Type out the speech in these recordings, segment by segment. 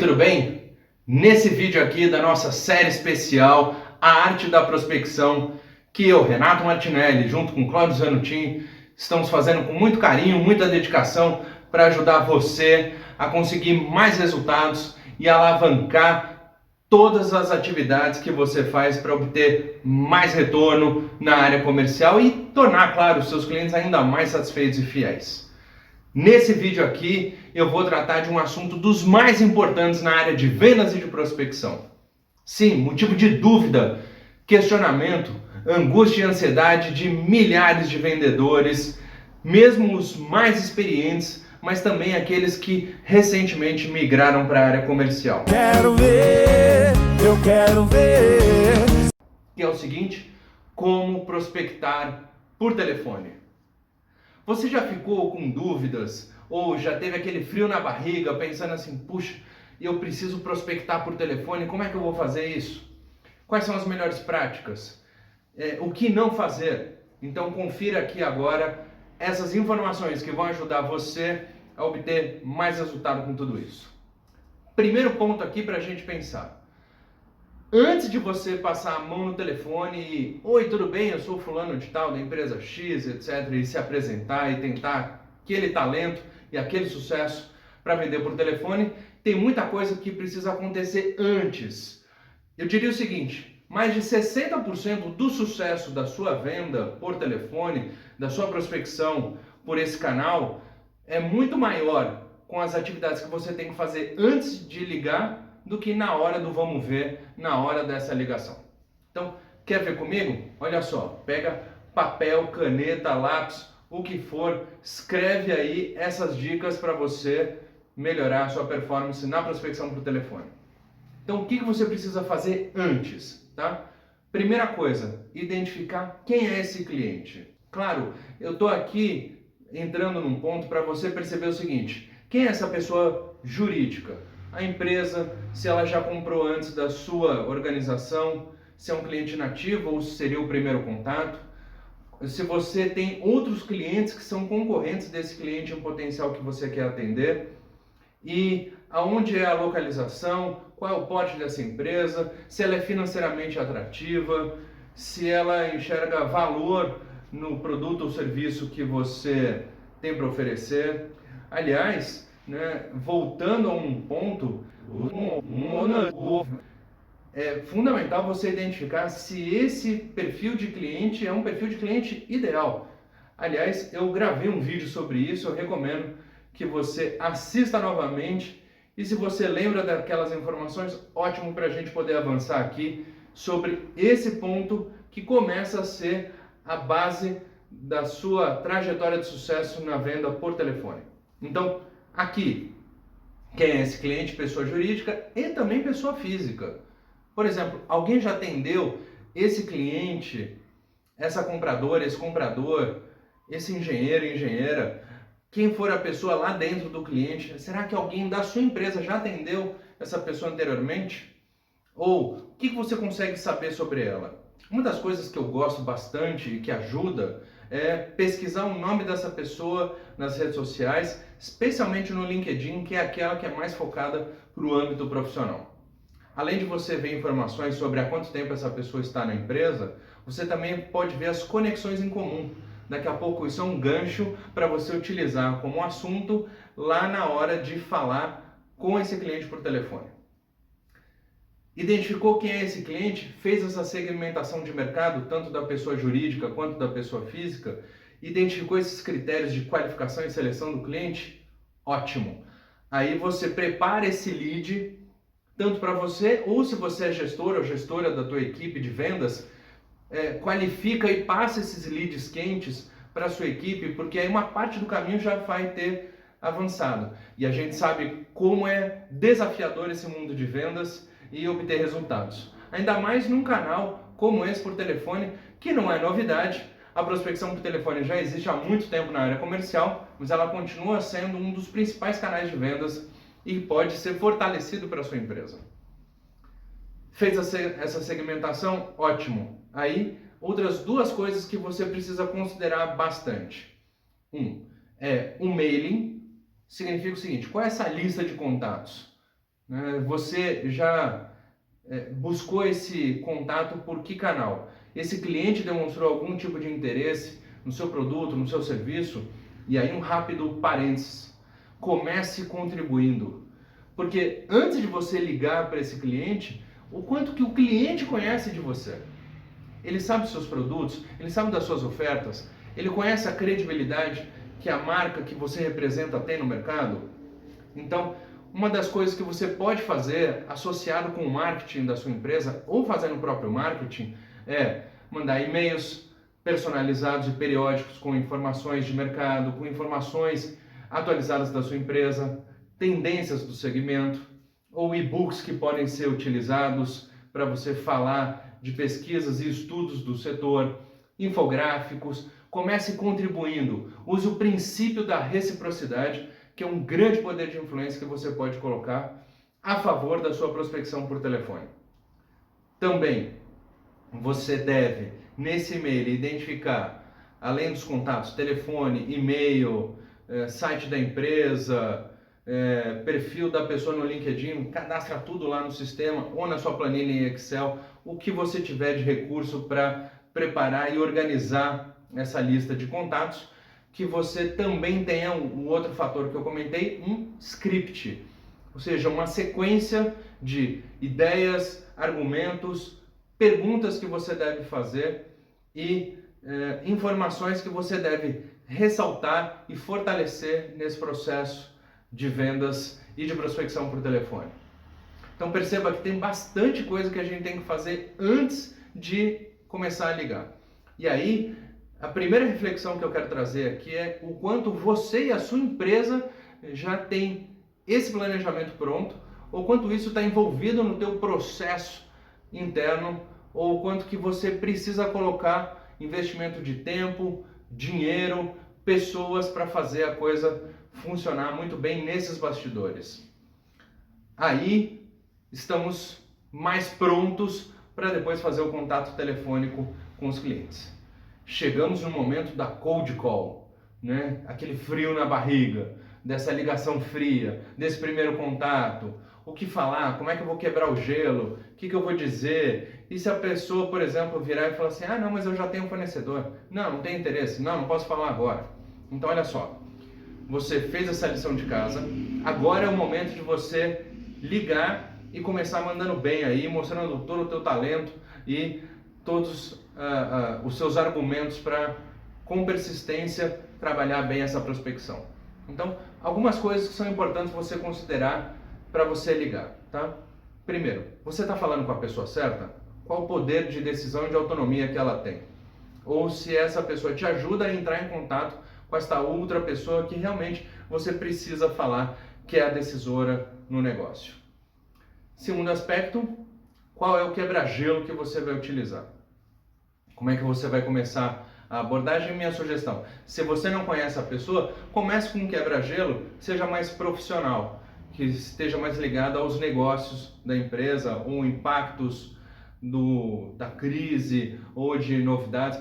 tudo bem? Nesse vídeo aqui da nossa série especial, A Arte da Prospecção, que eu, Renato Martinelli, junto com Cláudio Zanutin, estamos fazendo com muito carinho, muita dedicação para ajudar você a conseguir mais resultados e alavancar todas as atividades que você faz para obter mais retorno na área comercial e tornar, claro, os seus clientes ainda mais satisfeitos e fiéis. Nesse vídeo aqui, eu vou tratar de um assunto dos mais importantes na área de vendas e de prospecção. Sim, motivo de dúvida, questionamento, angústia e ansiedade de milhares de vendedores, mesmo os mais experientes, mas também aqueles que recentemente migraram para a área comercial. Eu quero ver. Que é o seguinte: como prospectar por telefone. Você já ficou com dúvidas ou já teve aquele frio na barriga pensando assim, puxa, eu preciso prospectar por telefone, como é que eu vou fazer isso? Quais são as melhores práticas? O que não fazer? Então confira aqui agora essas informações que vão ajudar você a obter mais resultado com tudo isso. Primeiro ponto aqui para a gente pensar. Antes de você passar a mão no telefone e oi, tudo bem? Eu sou fulano de tal, da empresa X, etc. E se apresentar e tentar aquele talento e aquele sucesso para vender por telefone, tem muita coisa que precisa acontecer antes. Eu diria o seguinte, mais de 60% do sucesso da sua venda por telefone, da sua prospecção por esse canal, é muito maior com as atividades que você tem que fazer antes de ligar do que na hora do vamos ver, na hora dessa ligação. Então, quer ver comigo? Olha só, pega papel, caneta, lápis, o que for, escreve aí essas dicas para você melhorar a sua performance na prospecção por telefone. Então, o que você precisa fazer antes, tá? Primeira coisa, identificar quem é esse cliente. Claro, eu estou aqui entrando num ponto para você perceber o seguinte: quem é essa pessoa jurídica? A empresa, se ela já comprou antes da sua organização, se é um cliente nativo ou se seria o primeiro contato, se você tem outros clientes que são concorrentes desse cliente em potencial que você quer atender, e aonde é a localização, qual é o porte dessa empresa, se ela é financeiramente atrativa, se ela enxerga valor no produto ou serviço que você tem para oferecer. Aliás, voltando a um ponto, é fundamental você identificar se esse perfil de cliente é um perfil de cliente ideal. Aliás, eu gravei um vídeo sobre isso, eu recomendo que você assista novamente e se você lembra daquelas informações, ótimo para a gente poder avançar aqui sobre esse ponto que começa a ser a base da sua trajetória de sucesso na venda por telefone. Então, aqui, quem é esse cliente? Pessoa jurídica e também pessoa física. Por exemplo, alguém já atendeu esse cliente, essa compradora, esse comprador, esse engenheiro, engenheira, quem for a pessoa lá dentro do cliente? Será que alguém da sua empresa já atendeu essa pessoa anteriormente? Ou o que você consegue saber sobre ela? Uma das coisas que eu gosto bastante e que ajuda é pesquisar o nome dessa pessoa nas redes sociais, especialmente no LinkedIn, que é aquela que é mais focada para o âmbito profissional. Além de você ver informações sobre há quanto tempo essa pessoa está na empresa, você também pode ver as conexões em comum. Daqui a pouco isso é um gancho para você utilizar como assunto lá na hora de falar com esse cliente por telefone. Identificou quem é esse cliente, fez essa segmentação de mercado, tanto da pessoa jurídica quanto da pessoa física, identificou esses critérios de qualificação e seleção do cliente? Ótimo! Aí você prepara esse lead, tanto para você, ou se você é gestor ou gestora da tua equipe de vendas, qualifica e passa esses leads quentes para a sua equipe, porque aí uma parte do caminho já vai ter avançado. E a gente sabe como é desafiador esse mundo de vendas e obter resultados. Ainda mais num canal como esse por telefone, que não é novidade. A prospecção por telefone já existe há muito tempo na área comercial, mas ela continua sendo um dos principais canais de vendas e pode ser fortalecido para a sua empresa. Fez essa segmentação? Ótimo. Aí, outras duas coisas que você precisa considerar bastante. O mailing significa o seguinte: qual é essa lista de contatos? né? Você já buscou esse contato por que canal? Esse cliente demonstrou algum tipo de interesse no seu produto, no seu serviço? E aí um rápido parênteses. Comece contribuindo. Porque antes de você ligar para esse cliente, o quanto que o cliente conhece de você? Ele sabe dos seus produtos, ele sabe das suas ofertas, ele conhece a credibilidade que a marca que você representa tem no mercado? Então, uma das coisas que você pode fazer associado com o marketing da sua empresa ou fazendo o próprio marketing é mandar e-mails personalizados e periódicos com informações de mercado, com informações atualizadas da sua empresa, tendências do segmento, ou e-books que podem ser utilizados para você falar de pesquisas e estudos do setor, infográficos. Comece contribuindo. Use o princípio da reciprocidade, que é um grande poder de influência que você pode colocar a favor da sua prospecção por telefone. Também, você deve, nesse e-mail, identificar, além dos contatos, telefone, e-mail, site da empresa, perfil da pessoa no LinkedIn, cadastra tudo lá no sistema ou na sua planilha em Excel, o que você tiver de recurso para preparar e organizar essa lista de contatos, que você também tenha um outro fator que eu comentei, um script, ou seja, uma sequência de ideias, argumentos, perguntas que você deve fazer e informações que você deve ressaltar e fortalecer nesse processo de vendas e de prospecção por telefone. Então perceba que tem bastante coisa que a gente tem que fazer antes de começar a ligar. E aí, a primeira reflexão que eu quero trazer aqui é o quanto você e a sua empresa já tem esse planejamento pronto, ou quanto isso está envolvido no teu processo interno, ou quanto que você precisa colocar investimento de tempo, dinheiro, pessoas para fazer a coisa funcionar muito bem nesses bastidores. Aí estamos mais prontos para depois fazer o contato telefônico com os clientes. Chegamos no momento da cold call, né? Aquele frio na barriga, dessa ligação fria, desse primeiro contato. O que falar? Como é que eu vou quebrar o gelo? O que eu vou dizer? E se a pessoa, por exemplo, virar e falar assim, ah, não, mas eu já tenho um fornecedor. Não tem interesse. Não posso falar agora. Então, olha só. Você fez essa lição de casa. Agora é o momento de você ligar e começar mandando bem aí, mostrando todo o teu talento e todos os seus argumentos para, com persistência, trabalhar bem essa prospecção. Então, algumas coisas que são importantes você considerar para você ligar, tá? Primeiro, você está falando com a pessoa certa? Qual o poder de decisão e de autonomia que ela tem? Ou se essa pessoa te ajuda a entrar em contato com esta outra pessoa que realmente você precisa falar, que é a decisora no negócio. Segundo aspecto, qual é o quebra-gelo que você vai utilizar? Como é que você vai começar a abordagem? Minha sugestão, se você não conhece a pessoa, comece com um quebra-gelo, seja mais profissional, que esteja mais ligado aos negócios da empresa, ou impactos da crise, ou de novidades.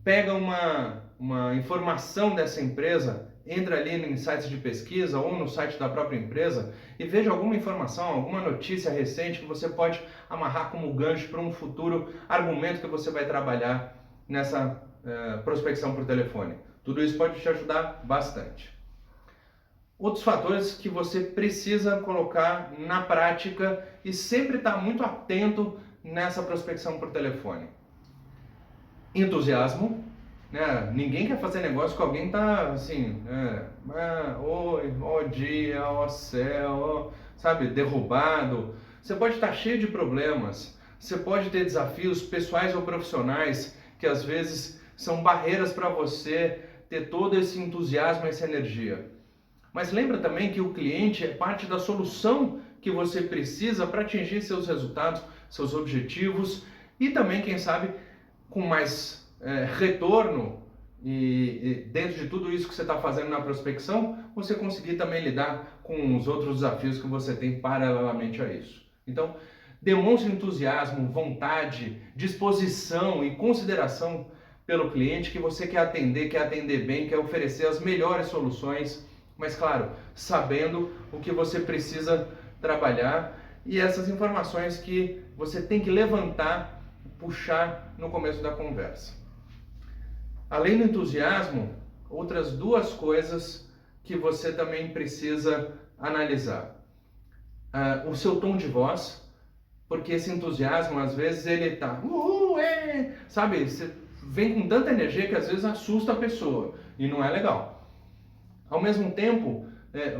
Pega uma informação dessa empresa, entra ali em sites de pesquisa ou no site da própria empresa e veja alguma informação, alguma notícia recente que você pode amarrar como gancho para um futuro argumento que você vai trabalhar nessa prospecção por telefone. Tudo isso pode te ajudar bastante. Outros fatores que você precisa colocar na prática e sempre estar muito atento nessa prospecção por telefone. Entusiasmo. Ninguém quer fazer negócio com alguém que tá assim, oi, bom dia, ó céu, sabe, derrubado. Você pode estar cheio de problemas, você pode ter desafios pessoais ou profissionais que às vezes são barreiras para você ter todo esse entusiasmo, essa energia. Mas lembra também que o cliente é parte da solução que você precisa para atingir seus resultados, seus objetivos e também, quem sabe, com mais retorno e dentro de tudo isso que você está fazendo na prospecção, você conseguir também lidar com os outros desafios que você tem paralelamente a isso. Então, demonstre entusiasmo, vontade, disposição e consideração pelo cliente que você quer atender bem, quer oferecer as melhores soluções, mas claro, sabendo o que você precisa trabalhar e essas informações que você tem que levantar, puxar no começo da conversa. Além do entusiasmo, outras duas coisas que você também precisa analisar. O seu tom de voz, porque esse entusiasmo, às vezes, ele tá... sabe? Você vem com tanta energia que às vezes assusta a pessoa e não é legal. Ao mesmo tempo,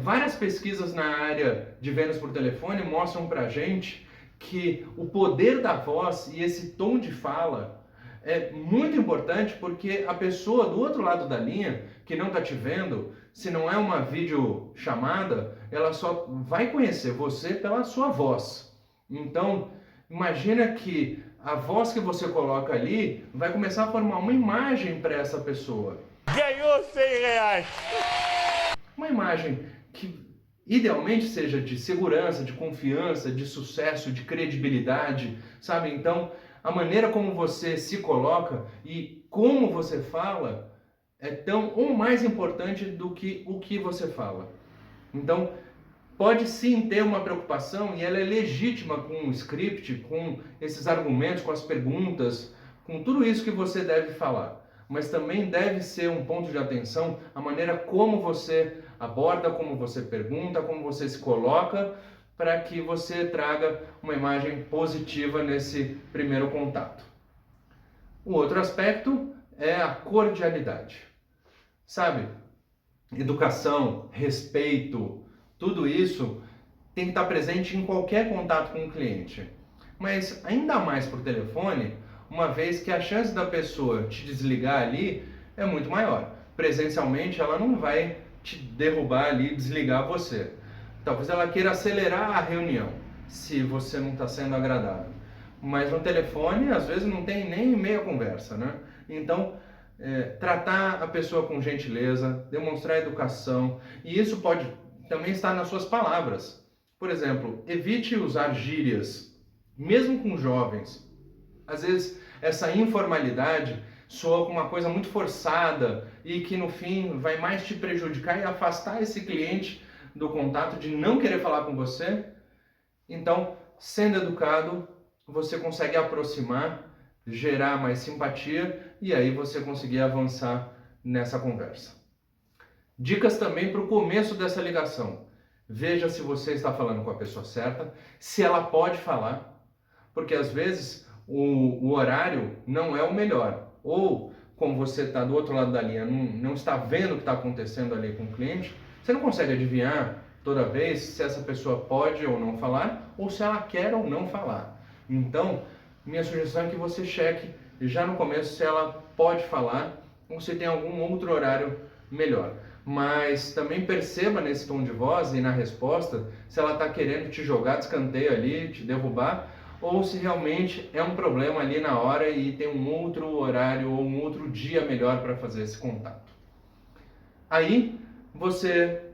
várias pesquisas na área de vendas por telefone mostram pra gente que o poder da voz e esse tom de fala é muito importante, porque a pessoa do outro lado da linha, que não está te vendo, se não é uma videochamada, ela só vai conhecer você pela sua voz. Então, imagina que a voz que você coloca ali vai começar a formar uma imagem para essa pessoa. Ganhou R$100! Uma imagem que idealmente seja de segurança, de confiança, de sucesso, de credibilidade, sabe? Então, a maneira como você se coloca e como você fala é tão ou mais importante do que o que você fala. Então, pode sim ter uma preocupação e ela é legítima com o script, com esses argumentos, com as perguntas, com tudo isso que você deve falar. Mas também deve ser um ponto de atenção a maneira como você aborda, como você pergunta, como você se coloca, para que você traga uma imagem positiva nesse primeiro contato. O outro aspecto é a cordialidade. Sabe? Educação, respeito, tudo isso tem que estar presente em qualquer contato com o cliente. Mas ainda mais por telefone, uma vez que a chance da pessoa te desligar ali é muito maior. Presencialmente ela não vai te derrubar ali e desligar você. Talvez ela queira acelerar a reunião, se você não está sendo agradável. Mas no telefone, às vezes, não tem nem meia conversa, né? Então, tratar a pessoa com gentileza, demonstrar educação, e isso pode também estar nas suas palavras. Por exemplo, evite usar gírias, mesmo com jovens. Às vezes, essa informalidade soa como uma coisa muito forçada e que, no fim, vai mais te prejudicar e afastar esse cliente do contato, de não querer falar com você. Então, sendo educado, você consegue aproximar, gerar mais simpatia e aí você conseguir avançar nessa conversa. Dicas também para o começo dessa ligação. Veja se você está falando com a pessoa certa, se ela pode falar, porque às vezes o horário não é o melhor. Ou, como você está do outro lado da linha, não está vendo o que está acontecendo ali com o cliente, você não consegue adivinhar toda vez se essa pessoa pode ou não falar, ou se ela quer ou não falar. Então, minha sugestão é que você cheque já no começo se ela pode falar ou se tem algum outro horário melhor. Mas também perceba nesse tom de voz e na resposta se ela está querendo te jogar de escanteio ali, te derrubar, ou se realmente é um problema ali na hora e tem um outro horário ou um outro dia melhor para fazer esse contato. Aí,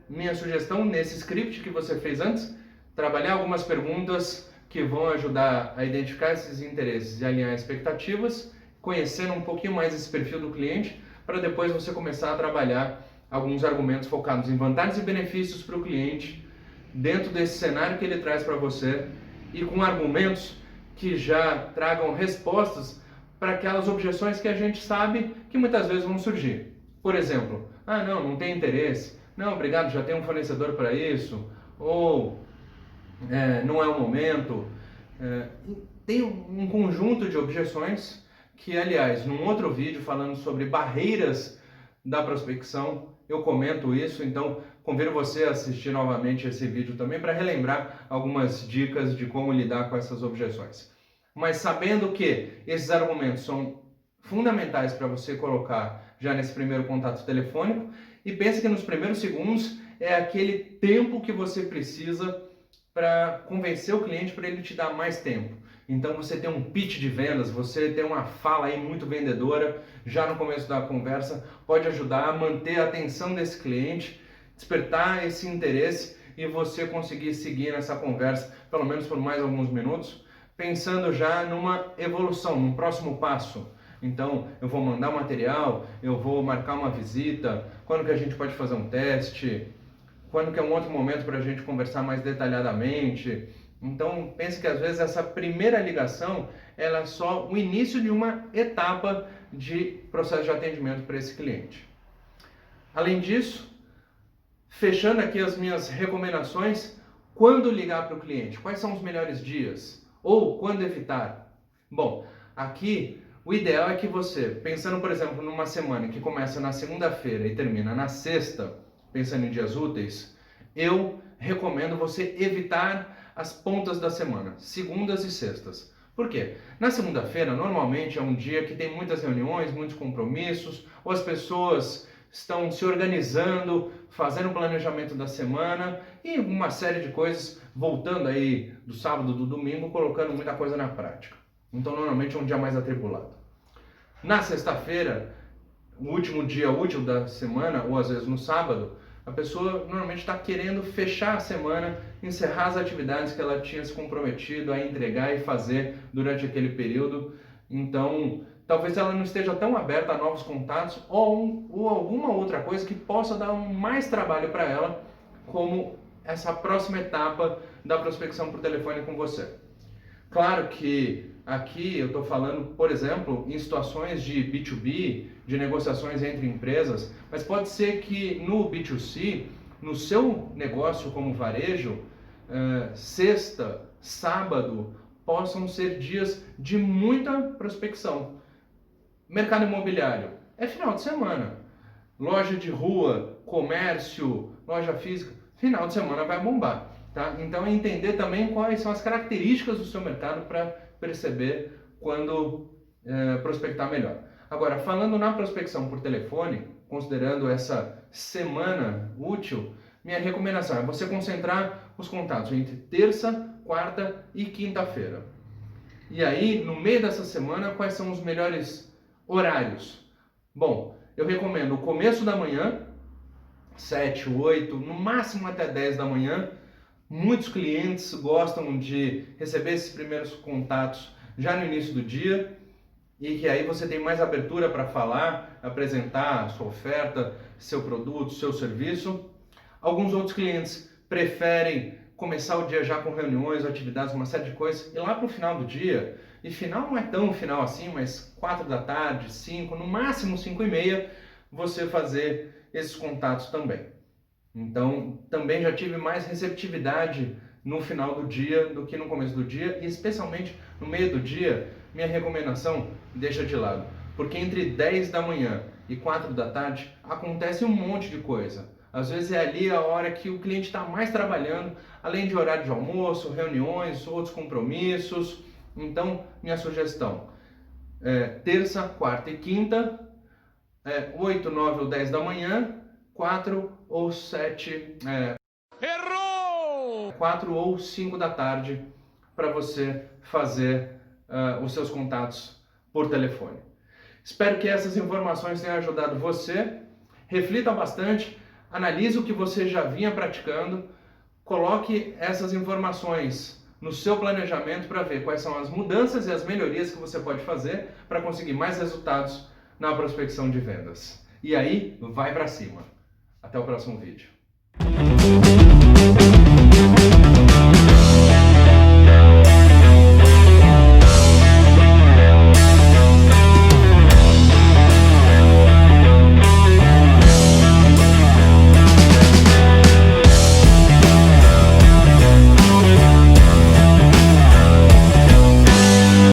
minha sugestão nesse script que você fez antes, trabalhar algumas perguntas que vão ajudar a identificar esses interesses e alinhar expectativas, conhecendo um pouquinho mais esse perfil do cliente, para depois você começar a trabalhar alguns argumentos focados em vantagens e benefícios para o cliente, dentro desse cenário que ele traz para você, e com argumentos que já tragam respostas para aquelas objeções que a gente sabe que muitas vezes vão surgir. Por exemplo, não tem interesse, não, obrigado, já tem um fornecedor para isso, ou não é o momento. Tem um conjunto de objeções que, aliás, num outro vídeo falando sobre barreiras da prospecção, eu comento isso, então convido você a assistir novamente esse vídeo também para relembrar algumas dicas de como lidar com essas objeções. Mas sabendo que esses argumentos são fundamentais para você colocar já nesse primeiro contato telefônico, e pense que nos primeiros segundos é aquele tempo que você precisa para convencer o cliente, para ele te dar mais tempo. Então você tem um pitch de vendas, você tem uma fala aí muito vendedora já no começo da conversa, pode ajudar a manter a atenção desse cliente, despertar esse interesse e você conseguir seguir nessa conversa, pelo menos por mais alguns minutos, pensando já numa evolução, num próximo passo. Então, eu vou mandar material, eu vou marcar uma visita, quando que a gente pode fazer um teste, quando que é um outro momento para a gente conversar mais detalhadamente. Então, pense que às vezes essa primeira ligação ela é só o início de uma etapa de processo de atendimento para esse cliente. Além disso, fechando aqui as minhas recomendações, quando ligar para o cliente, quais são os melhores dias? Ou quando evitar? Bom, aqui o ideal é que você, pensando por exemplo numa semana que começa na segunda-feira e termina na sexta, pensando em dias úteis, eu recomendo você evitar as pontas da semana, segundas e sextas. Por quê? Na segunda-feira, normalmente é um dia que tem muitas reuniões, muitos compromissos, ou as pessoas estão se organizando, fazendo o planejamento da semana e uma série de coisas, voltando aí do sábado, do domingo, colocando muita coisa na prática. Então, normalmente é um dia mais atribulado. Na sexta-feira, o último dia útil da semana, ou às vezes no sábado, a pessoa normalmente está querendo fechar a semana, encerrar as atividades que ela tinha se comprometido a entregar e fazer durante aquele período. Então, talvez ela não esteja tão aberta a novos contatos ou alguma outra coisa que possa dar mais trabalho para ela, como essa próxima etapa da prospecção por telefone com você. Claro que aqui eu estou falando, por exemplo, em situações de B2B, de negociações entre empresas, mas pode ser que no B2C, no seu negócio como varejo, sexta, sábado, possam ser dias de muita prospecção. Mercado imobiliário é final de semana. Loja de rua, comércio, loja física, final de semana vai bombar. Tá? Então é entender também quais são as características do seu mercado para perceber quando prospectar melhor. Agora, falando na prospecção por telefone, considerando essa semana útil, minha recomendação é você concentrar os contatos entre terça, quarta e quinta-feira. E aí, no meio dessa semana, quais são os melhores horários? Bom, eu recomendo o começo da manhã, 7, 8, no máximo até 10 da manhã. Muitos clientes gostam de receber esses primeiros contatos já no início do dia e que aí você tem mais abertura para falar, apresentar a sua oferta, seu produto, seu serviço. Alguns outros clientes preferem começar o dia já com reuniões, atividades, uma série de coisas, e lá para o final do dia, e final não é tão final assim, mas 4 da tarde, 5, no máximo 5 e meia, você fazer esses contatos também. Então, também já tive mais receptividade no final do dia do que no começo do dia, e especialmente no meio do dia, minha recomendação, deixa de lado. Porque entre 10 da manhã e 4 da tarde acontece um monte de coisa. Às vezes é ali a hora que o cliente está mais trabalhando, além de horário de almoço, reuniões, outros compromissos. Então, minha sugestão, terça, quarta e quinta, 8, 9 ou 10 da manhã, 4 ou 7, Errou! 4 ou 5 da tarde para você fazer os seus contatos por telefone. Espero que essas informações tenham ajudado você. Reflita bastante, analise o que você já vinha praticando, coloque essas informações no seu planejamento para ver quais são as mudanças e as melhorias que você pode fazer para conseguir mais resultados na prospecção de vendas. E aí, vai para cima. Até o próximo vídeo.